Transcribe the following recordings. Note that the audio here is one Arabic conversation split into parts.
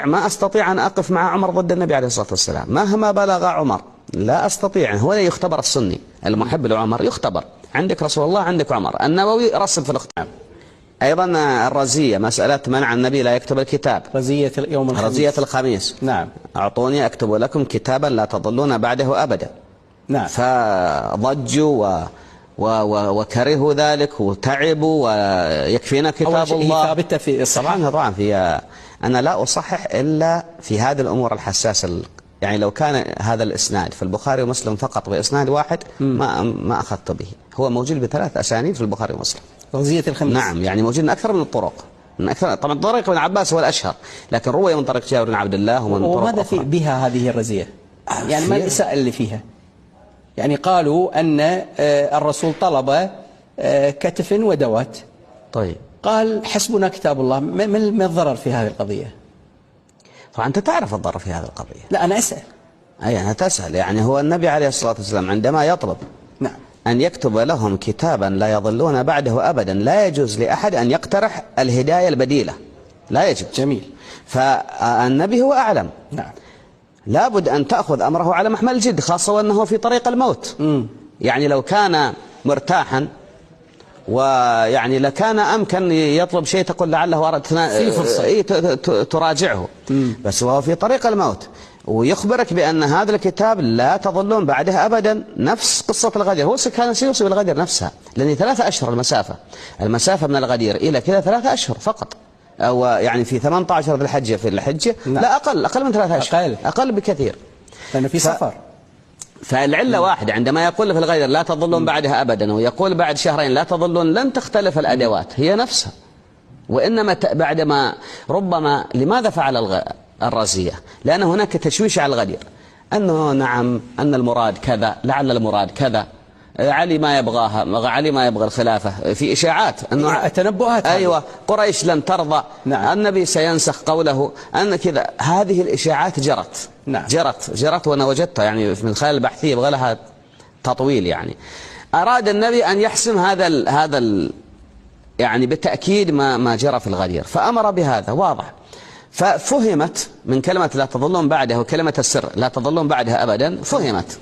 ما أستطيع أن أقف مع عمر ضد النبي عليه الصلاة والسلام مهما بلغ عمر. لا أستطيع. هو يختبر السني المحب لعمر يختبر. عندك رسول الله، عندك عمر. النووي رسم في الاختبار. أيضا الرزية، مسألة منع النبي لا يكتب الكتاب، رزية يوم الخميس، رزية الخميس. نعم. أعطوني أكتب لكم كتابا لا تضلون بعده أبدا. نعم. فضجوا وكرهوا ذلك وتعبوا، ويكفينا كتاب الله. هي ثابتة في الصحيح. طبعا في أنا لا أصحح إلا في هذه الأمور الحساسة. يعني لو كان هذا الإسناد في البخاري ومسلم فقط بإسناد واحد ما أخذت به. هو موجود بثلاث أسانيد في البخاري ومسلم. رزية الخميس. نعم، يعني موجود من أكثر من الطرق. من أكثر. طبعا طريق ابن عباس هو الأشهر، لكن روي من طريق جابر بن عبد الله ومن طرق وماذا أخرى. بها هذه الرزية؟ يعني ما الإساءة اللي فيها؟ يعني قالوا أن الرسول طلب كتف ودوات. طيب. قال حسبنا كتاب الله. ما الضرر في هذه القضية؟ طبعا أنت تعرف الضرر في هذه القضية. لا أنا أسأل. أي أنا تسأل. يعني هو النبي عليه الصلاة والسلام عندما يطلب نعم أن يكتب لهم كتابا لا يضلون بعده أبدا، لا يجوز لأحد أن يقترح الهداية البديلة. لا يجوز. جميل. فالنبي هو أعلم. نعم. لابد أن تأخذ أمره على محمل الجد، خاصة وأنه في طريق الموت. يعني لو كان مرتاحا ويعني لكان أمكن يطلب شيء تقول لعله أردت في فرصة تراجعه. بس وهو في طريق الموت ويخبرك بأن هذا الكتاب لا تظلون بعدها أبدا. نفس قصة الغدير، هو كان سيوصي بالغدير نفسها، لأن 3 أشهر المسافة من الغدير إلى كذا 3 أشهر فقط، أو يعني في 18 ذي الحجة في الحجة. لا أقل من 3 أشهر، أقل بكثير، لأنه في سفر. فالعلة واحدة. عندما يقول في الغدير لا تظلون بعدها أبدا، ويقول بعد شهرين لا تظلون، لن تختلف الأدوات، هي نفسها. وإنما بعدما ربما لماذا فعل الرزية؟ لأن هناك تشويش على الغدير، أنه نعم أن المراد كذا، لعل المراد كذا، علي ما يبغاها، علي ما يبغى الخلافة، في إشاعات أنه تنبؤات. أيوة، قريش لن ترضى. نعم. النبي سينسخ قوله أن كذا. هذه الإشاعات جرت. نعم. جرت وأنا وجدتها يعني من خلال البحثية، يبغى لها تطويل. يعني أراد النبي أن يحسم هذا يعني بالتأكيد ما جرى في الغدير، فأمر بهذا واضح. ففهمت من كلمة لا تظلون بعده وكلمة السر لا تظلون بعدها أبدا، فهمت.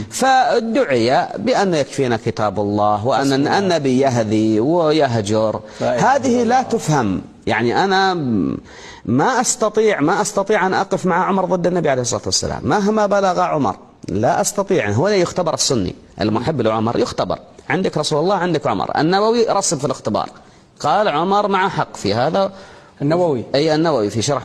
فادعي بأن يكفينا كتاب الله، وأن النبي يهذي ويهجر. هذه لا تفهم. يعني أنا ما أستطيع أن أقف مع عمر ضد النبي عليه الصلاة والسلام مهما بلغ عمر. لا أستطيع. هو يختبر السني المحب لعمر يختبر. عندك رسول الله، عندك عمر. النووي رسم في الاختبار، قال عمر مع حق في هذا. النووي. أي النووي في شرح